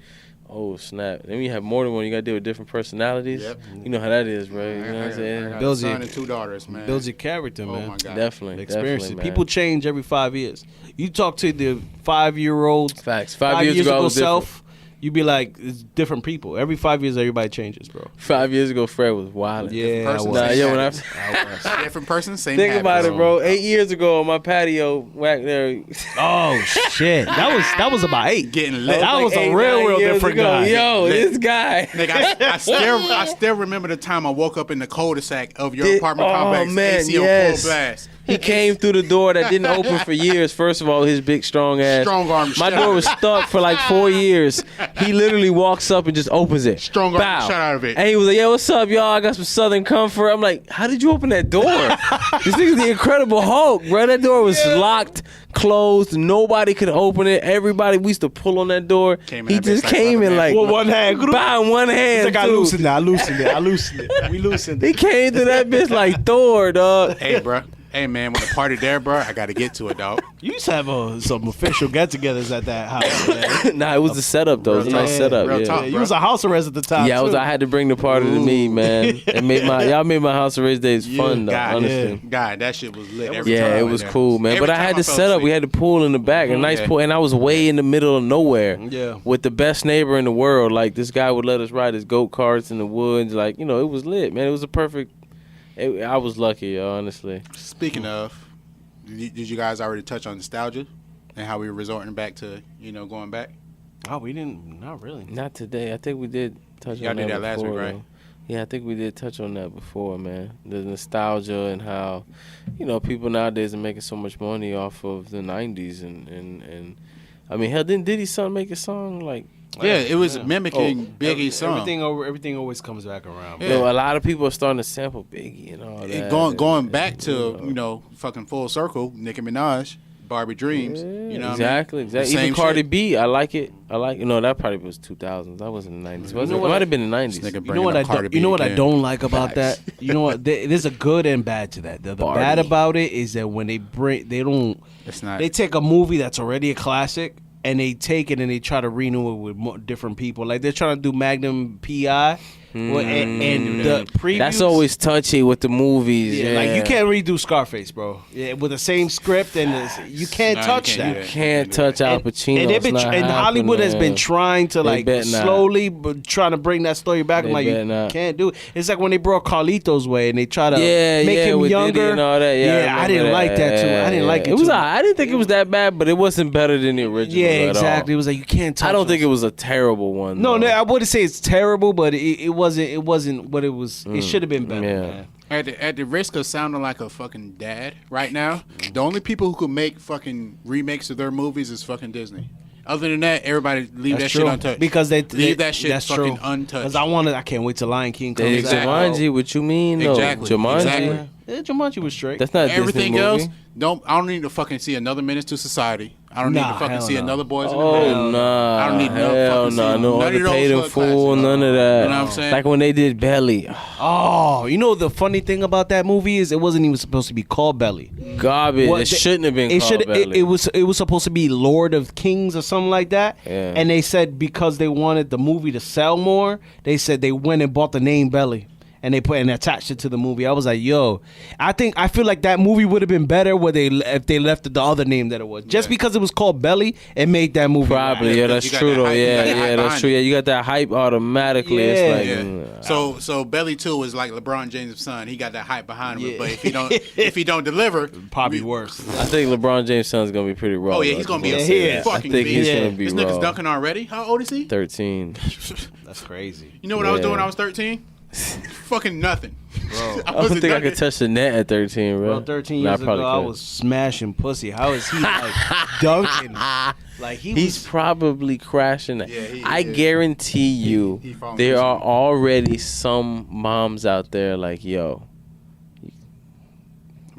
oh snap! Then when you have more than one, you got to deal with different personalities. Yep. You know how that is, bro. You know what I'm saying? I got a son and 2 daughters, man. Builds your character, man. Oh my God. Definitely. Experiences. Man. People change every 5 years. You talk to the 5-year-old. Facts. 5 years ago, I was self. You be like, it's different people. Every 5 years, everybody changes, bro. 5 years ago, Fred was wild. Yeah, person, I was. when I different person, same. Think about habits. it, bro. 8 years ago on my patio, back there. Oh shit, that was about 8. Getting lit. That was a real different guy. Yo, this guy. Nigga, I still remember the time I woke up in the cul-de-sac of your apartment complex. Man, AC on full blast. He came through the door that didn't open for years. First of all, his big, strong ass. Strong arm My shot. door was stuck for like 4 years. He literally walks up and just opens it. Strong arm Bow. shot out of it. And he was like, yo, what's up, y'all? I got some Southern Comfort. I'm like, how did you open that door? This nigga's the Incredible Hulk, bro. That door was locked, closed. Nobody could open it. Everybody, we used to pull on that door. He just came in like, with one hand. Bow in one hand. It's like, I loosened it. We loosened it. He came to that bitch like Thor, dog. Hey, bro. Hey, man, when the party there, bro, I got to get to it, dog. You used to have some official get-togethers at that house, man. Nah, it was the setup, though. It was a nice setup, real yeah. talk. You was a house arrest at the time, Yeah, too. I had to bring the party to me, man. And y'all made my house arrest days fun, though, honestly. God, that shit was lit every time. Yeah, it was cool, man. Every But I time had to fell set up. asleep. We had the pool in the back, a nice pool, and I was way in the middle of nowhere. Yeah. With the best neighbor in the world. Like, this guy would let us ride his go-karts in the woods. Like, it was lit, man. It was a perfect. I was lucky, yo, honestly. Speaking of, did you guys already touch on nostalgia and how we were resorting back to, going back? Oh, we didn't. Not really. Not today. I think we did touch Y'all on did that before, last week, right? though. Yeah, I think we did touch on that before, man. The nostalgia and how, people nowadays are making so much money off of the 90s. And I mean, hell, didn't Diddy's son make a song like... Yeah, it was mimicking Biggie's song. Everything always comes back around. Yeah. A lot of people are starting to sample Biggie and all that. Going back to, fucking full circle, Nicki Minaj, Barbie Dreams. Yeah, exactly. Even Cardi B, I like it. That probably was 2000s. That wasn't the 90s. It might have been the 90s. You know what I don't like about that? You know what? There's a good and bad to that. The bad about it is that when they take a movie that's already a classic and they take it and they try to renew it with different people. Like they're trying to do Magnum P.I. And the previews. That's always touchy with the movies. Yeah, like you can't redo Scarface, bro. Yeah, with the same script and you can't touch that. You can't touch Al Pacino. And Hollywood has been trying to slowly trying to bring that story back. I'm like, you can't do it. It's like when they brought Carlito's Way and they try to make him younger. And all that. I didn't like that too. I didn't like it. I didn't think it was that bad, but it wasn't better than the original. Yeah, exactly. It was like you can't touch. I don't think it was a terrible one. No, I wouldn't say it's terrible, but it wasn't what it was. It should have been better. Yeah. At the risk of sounding like a fucking dad right now, the only people who could make fucking remakes of their movies is fucking Disney. Other than that, everybody leave that shit untouched. Because they leave that shit fucking untouched. Because I can't wait till Lion King comes out. Jumanji, what you mean? Exactly. Jumanji. Exactly. Yeah, Jumanji was straight. That's not everything Disney else. movie. I don't need to fucking see another Menace to Society. I don't need to fucking see another Boys in the Hood. Hood. Nah. I don't need no Underpaid in Full, none of that. You know what I'm saying? Like when they did Belly. Oh, the funny thing about that movie is it wasn't even supposed to be called Belly. Garbage. It shouldn't have been called Belly. It was supposed to be Lord of Kings or something like that. Yeah. And they said because they wanted the movie to sell more, they said they went and bought the name Belly. And they attached it to the movie. I was like, yo, I feel like that movie would have been better if they left the other name that it was. Just because it was called Belly, it made that movie. Probably, right. yeah, that's true though. Yeah, that's true. Yeah, you got that hype automatically. Yeah. It's like, So Belly 2 is like LeBron James' son. He got that hype behind him. Yeah. But if he don't deliver, probably worse. I think LeBron James' son's gonna be pretty raw. Oh yeah, he's gonna be a fucking. I think he's gonna be raw. This nigga's dunking already. How old is he? 13. That's crazy. You know what I was doing when I was 13? Fucking nothing. Bro, I don't think I could touch the net at 13, bro. 13 years ago, I was smashing pussy. How is he like dunking? Like he's probably crashing that. Yeah, I guarantee you, there are already some moms out there like, yo, you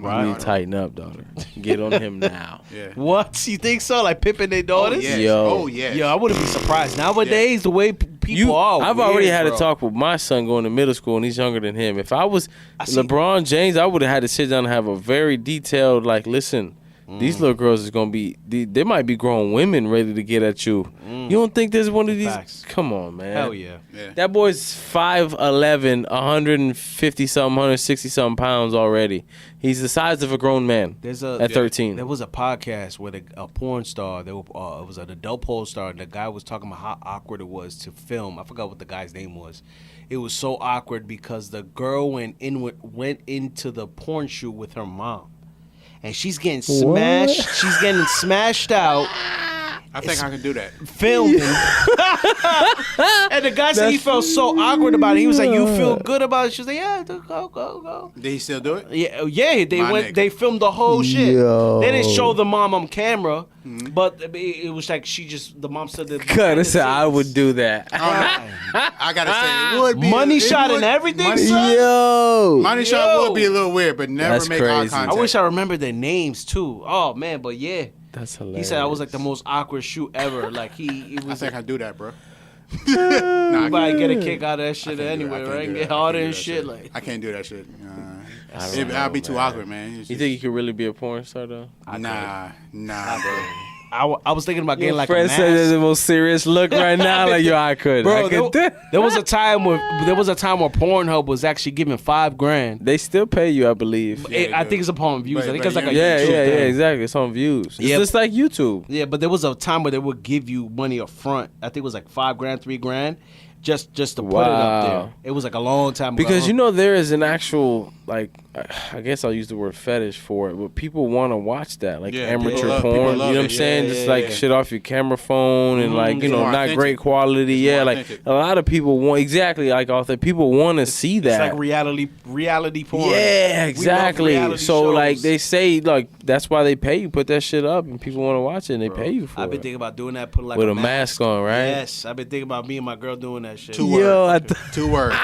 need to tighten up, daughter. Get on him now. Yeah. What? You think so? Like pimping their daughters? Oh, yeah. Yo, I wouldn't be surprised. Nowadays, the way people are. I've already had a talk with my son going to middle school, and he's younger than him. If I was LeBron James, I would have had to sit down and have a very detailed, listen, these little girls is going to be, they might be grown women ready to get at you. You don't think there's one of these? Facts. Come on, man. Hell yeah. That boy's 5'11", 150-something, 160-something pounds already. He's the size of a grown man at 13. There was a podcast with a porn star. It was an adult porn star, and the guy was talking about how awkward it was to film. I forgot what the guy's name was. It was so awkward because the girl went into the porn shoot with her mom. And she's getting smashed. What? She's getting smashed out. I think I can do that. Filming. And the guy said he felt so awkward about it. He was like, "You feel good about it?" She was like, "Yeah, go." Did he still do it? Yeah. They filmed the whole shit. Yo. They didn't show the mom on camera, but it was like the mom said that. God, I would do that. I gotta say, it would be money shot and everything. Money shot would be a little weird, but never make eye contact. I wish I remember their names too. Oh man, but yeah. That's hilarious. He said I was like the most awkward shoot ever. Like he was. I think I do that, bro. You might get a kick out of that shit anyway, right? Get harder and shit. Like I can't do that shit. I'll be too awkward, man. You think you could really be a porn star though? Nah, bro. I was thinking about getting like Fred a mask. said there's the most serious look right now. Like, yo, I could. Bro, there was a time where Pornhub was actually giving $5,000. They still pay you, I believe. I think it's upon views. I think it's like a yeah, YouTube thing. exactly. It's on views. It's just like YouTube. Yeah, but there was a time where they would give you money up front. I think it was like $5,000, $3,000, just to put it up there. It was like a long time ago. Because there is an actual, like, I guess I'll use the word fetish for it, but people want to watch that, like amateur porn. You know what I'm saying? Just like shit off your camera phone and like not authentic. Great quality. Yeah, like authentic. A lot of people want people want to see that. It's like reality porn. Yeah, exactly. So shows. Like they say, like that's why they pay you. Put that shit up and people want to watch it and they pay you for it. I've been thinking about doing that. Put like with a mask on, right? Yes, I've been thinking about me and my girl doing that shit. 2 words. 2 words.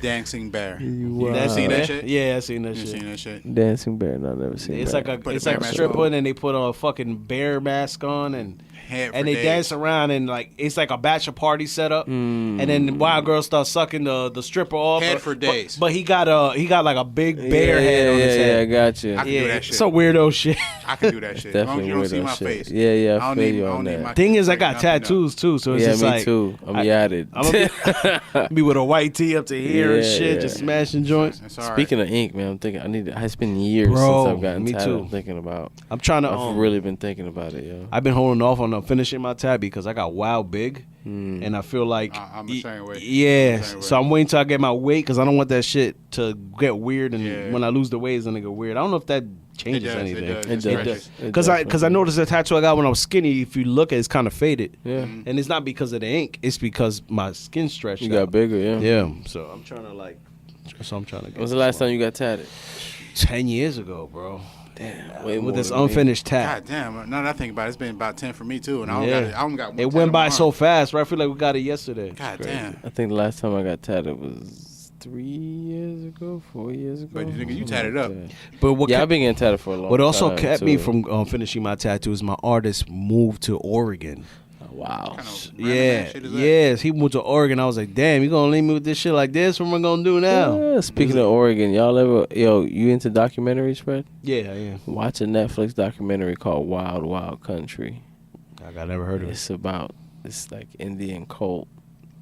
Dancing bear. You seen that shit? Yeah, I seen that shit. Seen that shit? Dancing bear. No, I've never seen. It's like a stripper and they put a fucking bear mask on and they dance around and like it's like a bachelor party setup. And then wild girl starts sucking the stripper off. Head for days. But he got like a big bear head on his head. Yeah, I got you. I can do that shit. It's a weirdo shit. I can do that shit. As long as you don't see my face. Yeah, I feel you on that. Thing is, I got tattoos too, so it's just me like too. I'm yatted. I'm be with a white tee up to here and shit, just smashing joints. Speaking of ink, man, I'm thinking it's been years since I've gotten tatted. I'm thinking about. I've really been thinking about it, yo. I've been holding off on finishing my tat because I got wild big, and I feel like I'm the same way. Yeah, so I'm waiting till I get my weight because I don't want that shit to get weird, and when I lose the weight, it's gonna get weird. I don't know if that changes anything. It does. Because I noticed the tattoo I got when I was skinny. If you look at it, it's kind of faded. Yeah, and it's not because of the ink. It's because my skin stretched. You got bigger, yeah. Yeah, so I'm trying to get. When's the last time you got tatted? 10 years ago, bro. Damn, with this unfinished tat. God damn! Now that I think about it, it's been about 10 for me too, and I don't got. It went by so fast, right? I feel like we got it yesterday. God damn! I think the last time I got tatted was 4 years ago. But you tatted up. But I've been getting tatted for a long time. What also kept me from finishing my tattoo is my artist moved to Oregon. Wow. Yes, he moved to Oregon. I was like, damn, you gonna leave me with this shit like this? What am I gonna do now? Yeah, speaking of Oregon, you into documentaries, Fred? Yeah. Watch a Netflix documentary called Wild Wild Country. I never heard of it. It's about this like Indian cult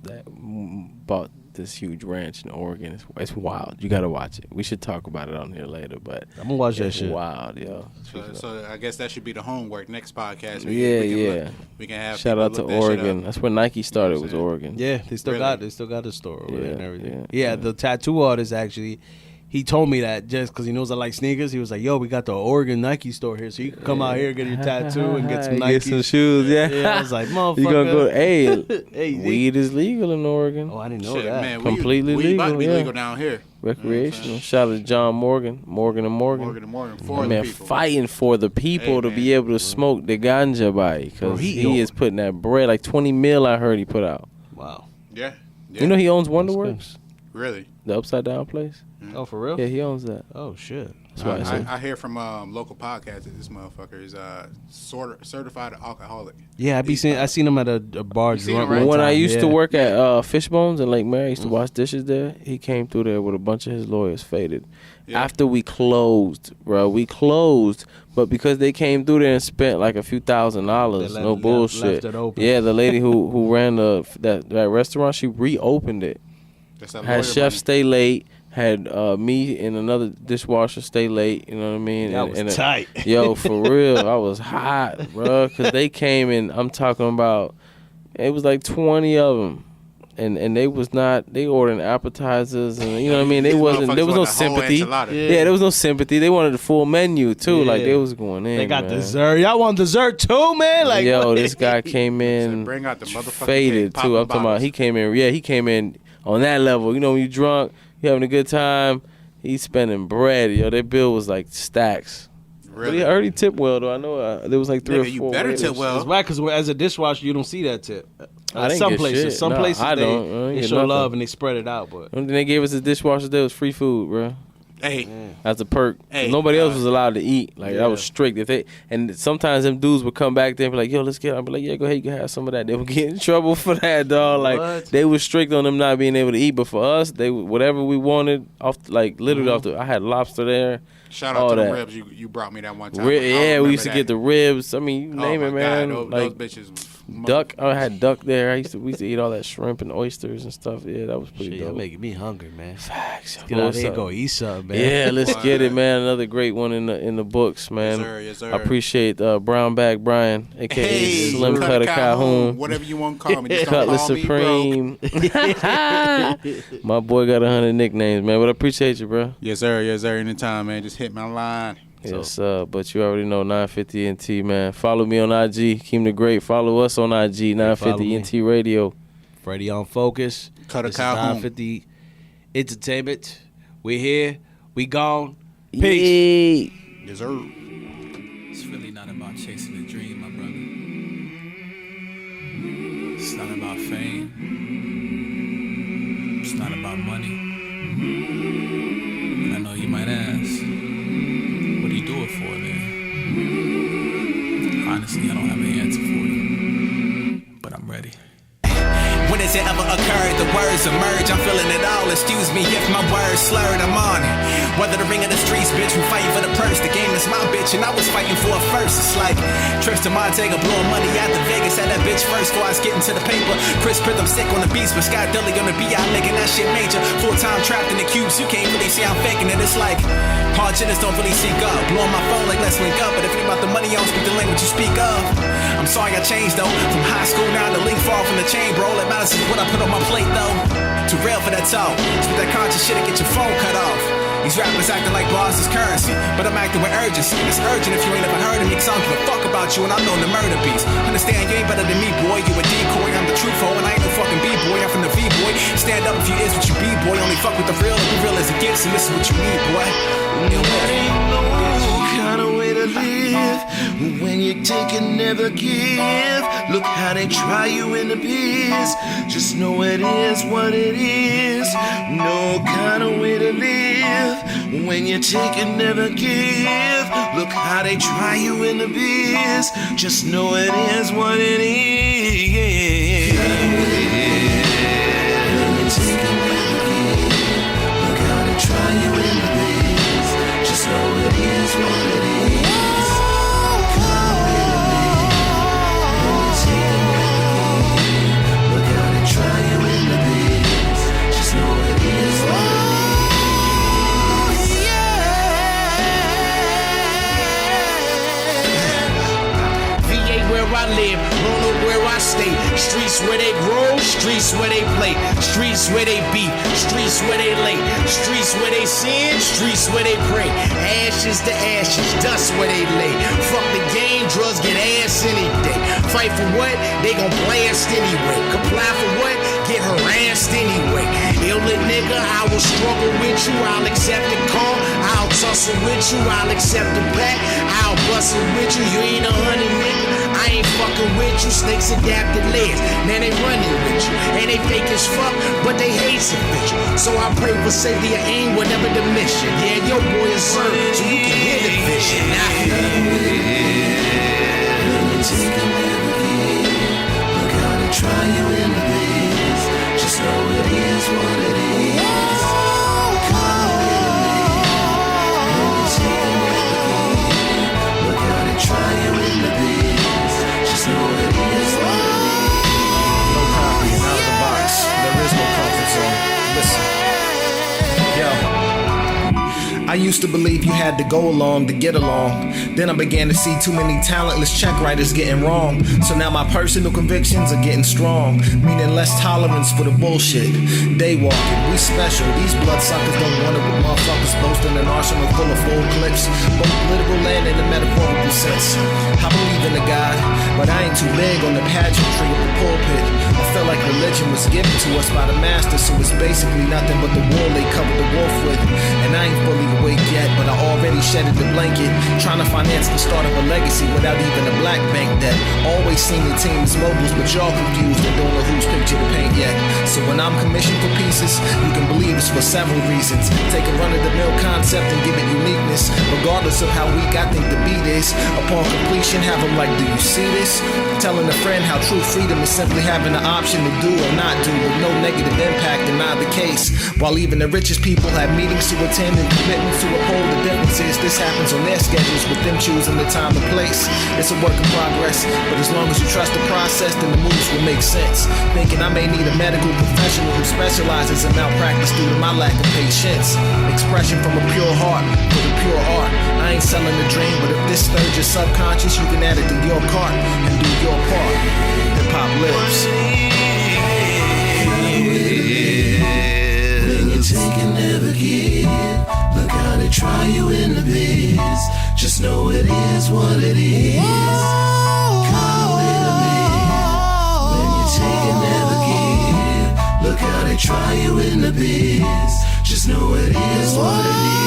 that bought this huge ranch in Oregon. It's wild. You gotta watch it. We should talk about it on here later, but I'm gonna watch that shit. Wild, yo. So I guess that should be the homework next podcast. We can have shout out to Oregon. That's where Nike started. Was Oregon. Yeah, they still got a store over there and everything. Yeah, the tattoo artist actually. He told me that just because he knows I like sneakers. He was like, yo, we got the Oregon Nike store here, so you can come out here, get your tattoo, and get some Nikes. Get some shoes, yeah. I was like, motherfucker. You gonna go, hey, weed is legal in Oregon. Oh, I didn't know that. Man, completely weed legal. About to be legal down here. Recreational. Shout out to John Morgan. Morgan. For the people. Fighting for the people to be able to smoke the ganja by, because he is putting that bread, like 20 mil I heard he put out. Wow. Yeah. You know he owns Wonderworks? Really? The upside down place? Oh, for real? Yeah, he owns that. Oh, shit. That's I hear from local podcasts that this motherfucker is certified alcoholic. Yeah, I seen him at a bar. When I used to work at Fishbones in Lake Mary, I used to wash dishes there. He came through there with a bunch of his lawyers faded. Yeah. After we closed, bro, but because they came through there and spent like a few $1,000s, no bullshit. Yeah, the lady who ran that restaurant, she reopened it. Had chef stay late. Had me and another dishwasher stay late, you know what I mean? That was tight. Yo, for real, I was hot, bro, because they came in, I'm talking about, it was like 20 of them. And they ordering appetizers, and you know what I mean? There was no sympathy. Yeah, there was no sympathy. They wanted the full menu, too. Yeah. Like, they was going in, they got dessert. Y'all want dessert, too, man? Like, yo, this guy came in bring out the motherfucking faded, too. I'm talking about, he came in on that level. You know, when you drunk, you having a good time, he's spending bread. Yo, their bill was like stacks. Really? But he already tipped well, though. I know there was like 3 or 4. You better tip well. It's right, because as a dishwasher, you don't see that tip. I didn't some get places, shit. Some places they show love and they spread it out. But when they gave us the dishwasher, there was free food, bro. Hey, as a perk, nobody else was allowed to eat. Like that was strict. And sometimes them dudes would come back there and be like, "Yo, let's get." I'd be like, "Yeah, go ahead, you can have some of that." They would get in trouble for that, dog. Like they were strict on them not being able to eat, but for us, they whatever we wanted literally I had lobster there. Shout out to the ribs you brought me that one time. We used to get the ribs. I mean, you name it, man. God, those bitches. duck. I had duck there. We used to eat all that shrimp and oysters and stuff. Yeah, that was pretty dope. You're making me hungry, man. Facts. Get out there and go eat something, man. Yeah, let's get it, man. Another great one in the books, man. Yes, sir. Yes, sir. I appreciate Brown Bag Brian, aka Slim Cutter Calhoun. Whatever you want to call me. Just Cutlass call Supreme. My boy got 100 nicknames, man. But I appreciate you, bro. Yes, sir. Yes, sir. Anytime, man. Just hit my line. Yes, but you already know 950 NT, man. Follow me on IG, Keem the Great. Follow us on IG, 950 NT Radio. Freddie on Focus. Cutter Calhoun. 950 Entertainment. We here. We gone. Peace. Yes, sir. It's really not about chasing a dream, my brother. It's not about fame. It's not about money. And I know you might ask, what do you do it for then? Honestly, I don't have an answer for you, but I'm ready. When has it ever occurred? The words emerge, I'm feeling it all. Excuse me if my words slurred, I'm on it. Whether the ring of the streets, bitch, we fighting for the purse. The game is my bitch, and I was fighting for it first. It's like trips to Montega, blowing money out the Vegas. Had that bitch first before I was getting to the paper. Chris Pritham sick on the beats, but Scott Dudley on the BI making that shit major. Full-time trapped in the cubes, you can't really see I'm faking it. It's like hard jitters don't really seek up. Blowing my phone like let's link up, but if it ain't about the money, I don't speak the language you speak of. I'm sorry I changed though, from high school now to link far from the chain, bro. That matters is what I put on my plate though. Too real for that talk. Spit that conscious shit and get your phone cut off. These rappers acting like bars is currency, but I'm acting with urgency. It's urgent if you ain't ever heard of me, cause I don't give a fuck about you and I'm known the murder beast. Understand you ain't better than me, boy. You a decoy, I'm the truth hoe, and I ain't no fucking B-boy. I'm from the V-boy. Stand up if you is what you be, boy. Only fuck with the real, and the real as it gets, and this is what you need, boy. Ain't no kind of way to live when you take and never give. Look how they try you in the biz. Just know it is what it is. No kind of way to live when you take and never give. Look how they try you in the biz. Just know it is what it is. When you take and never give. Look how they try you in the biz. Just know it is what it is. I live, don't know where I stay. Streets where they grow, streets where they play, streets where they beat, streets where they lay, streets where they sin, streets where they pray. Ashes to ashes, dust where they lay. Fuck the game, drugs get ass any day. Fight for what? They gon' blast anyway. Comply for what? Get harassed anyway. Ill-lit nigga, I will struggle with you. I'll accept the call. I'll tussle with you. I'll accept the pack. I'll bustle with you. You ain't 100 nigga. I ain't fucking with you. Snakes adapted legs. Now they running with you. And they fake as fuck, but they hate some bitch. So I pray for safety or aim, whatever the mission. Yeah, your boy is served, so you can hear the vision. Look how they try you in the biz. Just know it is what it is. Look how they try you in the biz. Just know it is what it is. No copying out of the box. There is no comfort zone. Listen. Yo. I used to believe you had to go along to get along. Then I began to see too many talentless check writers getting wrong. So now my personal convictions are getting strong, meaning less tolerance for the bullshit. Day walking, we special. These bloodsuckers don't want it with motherfuckers boasting an arsenal full of full clips, both literal and in the metaphorical sense. I believe in the God, but I ain't too big on the pageantry of the pulpit. I felt like religion was given to us by the master, so it's basically nothing but the wool they covered the wolf with. And I ain't fully awake yet, but I already shedded the blanket, trying to finance the start of a legacy without even a black bank debt. Always seen the team's moguls, but y'all confused and don't know whose picture to paint yet. So when I'm commissioned for pieces, you can believe it's for several reasons. Take a run-of-the-mill concept and give it uniqueness, regardless of how weak I think the beat is. Upon completion, have them like, do you see this? conscious. Telling a friend how true freedom is simply having the option to do or not do, with no negative impact in either case. While even the richest people have meetings to attend and commitments to uphold the differences, this happens on their schedules with them choosing the time and place. It's a work in progress, but as long as you trust the process, then the moves will make sense. Thinking I may need a medical professional who specializes in malpractice due to my lack of patience. Expression from a pure heart for the pure art. I ain't selling the dream, but if this stirs your subconscious, you can add it to your cart and do your part. Hip-hop lives. When you take and never give, look how they try you in the biz. Just know it is what it is. Come with me. When you take and never give, look how they try you in the biz. Just know it is what it is.